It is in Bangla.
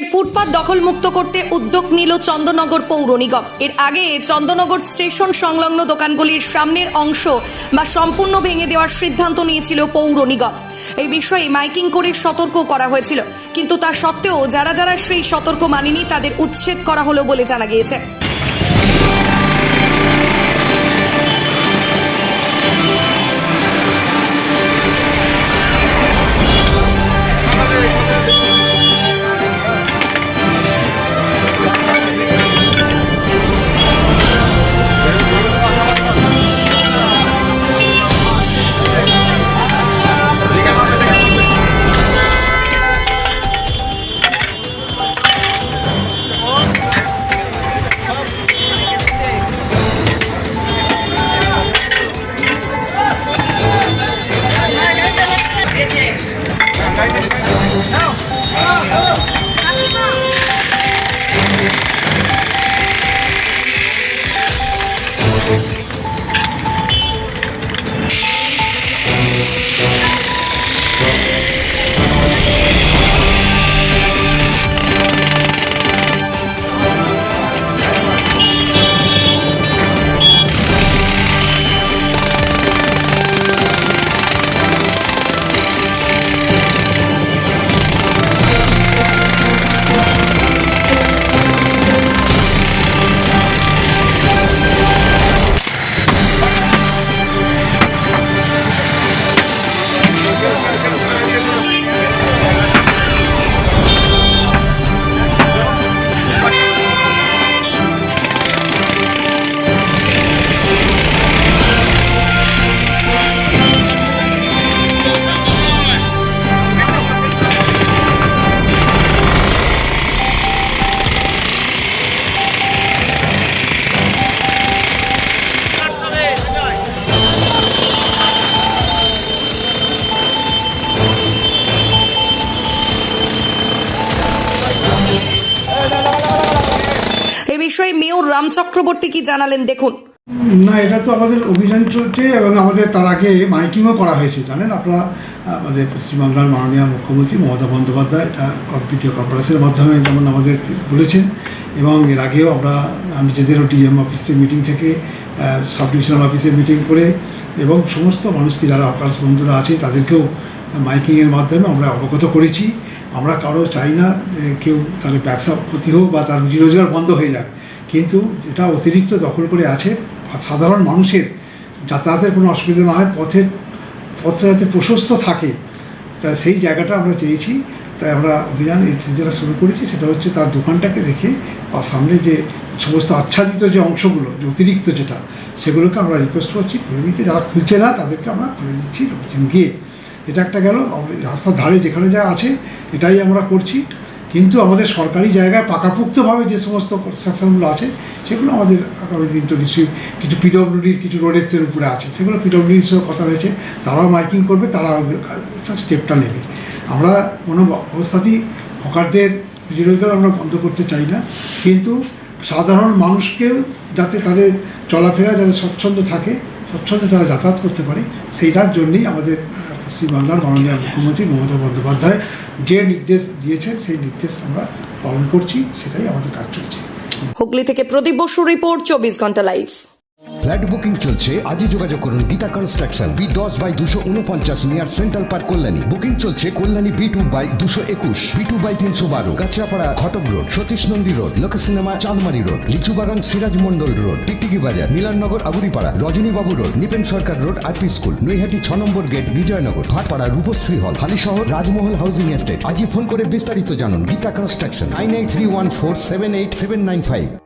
ফুটপাত দখলমুক্ত করতে উদ্যোগ নিল চন্দননগর পৌর নিগম। এর আগে চন্দননগর স্টেশন সংলগ্ন দোকানগুলির সামনের অংশ বা সম্পূর্ণ ভেঙে দেওয়ার সিদ্ধান্ত নিয়েছিল পৌর নিগম। এই বিষয়ে মাইকিং করে সতর্ক করা হয়েছিল, কিন্তু তা সত্ত্বেও যারা যারা সেই সতর্ক মানেনি তাদের উচ্ছেদ করা হলো বলে জানা গিয়েছে। বিষয়ে মেয়র রাম চক্রবর্তী কি জানালেন দেখুন। না, এটা তো আমাদের অভিযান চলছে এবং আমাদের তার আগে মাইকিংও করা হয়েছে। জানেন আপনারা, আমাদের পশ্চিমবাংলার মাননীয় মুখ্যমন্ত্রী মমতা বন্দ্যোপাধ্যায় এটা ভিডিও কনফারেন্সের মাধ্যমে যেমন আমাদের বলেছেন, এবং এর আগেও আমরা নিজেদেরও ডিএম অফিসের মিটিং থেকে সাব ডিভিশনাল অফিসের মিটিং করে এবং সমস্ত মানুষকে যারা আপনার বন্ধুরা আছে তাদেরকেও মাইকিংয়ের মাধ্যমে আমরা অবগত করেছি। আমরা কারো চাই না কেউ তার ব্যবসা ক্ষতি হোক বা তার রুজি রোজগার বন্ধ হয়ে যাক, কিন্তু এটা অতিরিক্ত দখল করে আছে সাধারণ মানুষের যাতায়াতের কোনো অসুবিধা না হয়, পথটা যাতে প্রশস্ত থাকে, তা সেই জায়গাটা আমরা চেয়েছি। তাই আমরা অভিযান যেটা শুরু করেছি সেটা হচ্ছে তার দোকানটাকে রেখে বা সামনে যে সমস্ত আচ্ছাদিত যে অংশগুলো, যে অতিরিক্ত যেটা, সেগুলোকে আমরা রিকোয়েস্ট করছি খুলে দিতে। যারা খুলছে না তাদেরকে আমরা খুলে দিচ্ছি লোকজন গিয়ে। এটা একটা গেল রাস্তার ধারে যেখানে যা আছে এটাই আমরা করছি, কিন্তু আমাদের সরকারি জায়গায় পাকাপোক্তভাবে যে সমস্ত কনস্ট্রাকশনগুলো আছে সেগুলো আমাদের আগামী দিন তো নিশ্চয়ই কিছু পিডব্লিউডির কিছু রোডের উপরে আছে, সেগুলো পিডব্লিউডির সঙ্গে কথা হয়েছে, তারাও মাইকিং করবে, তারা স্টেপটা নেবে। আমরা কোনো অবস্থাতেই হকারদের রুজি রোজগার আমরা বন্ধ করতে চাই না, কিন্তু সাধারণ মানুষকেও যাতে তাদের চলাফেরা যাতে স্বচ্ছন্দ থাকে, স্বচ্ছন্দে তারা যাতায়াত করতে পারে, সেইটার জন্যই আমাদের পশ্চিমবাংলার মাননীয় মুখ্যমন্ত্রী মমতা বন্দ্যোপাধ্যায় যে নির্দেশ দিয়েছেন সেই নির্দেশ আমরা পালন করছি, সেটাই আমাদের কাজ চলছে। হুগলি থেকে প্রদীপ বসু রিপোর্ট, 24 ঘন্টা লাইভ। ফ্ল্যাট বুকিং চলছে, আজই যোগাযোগ করুন Gita construction, B10/249 near central park, Kalyani. Booking চলছে কল্যাণী B2/221, B2/312, কাঁচরাপাড়া ঘটক রোড, সতীশ নন্দী রোড, লোক সিনেমা চাঁদমারি রোড, লিচুবাগান সিরাজ মন্ডল রোড, টিকটিকি বাজার, মিলননগর আগুরিপাড়া, রজনীবাবু রোড, নিপেন সরকার রোড, আরপি স্কুল, নৈহাটি 6 নম্বর গেট, বিজয়নগর, ভাটপাড়া রূপশ্রী হল, হালিশহর রাজমহল হাউজিং এস্টেট। আজই ফোন করে বিস্তারিত জানুন গীতা কনস্ট্রাকশন 9831478795।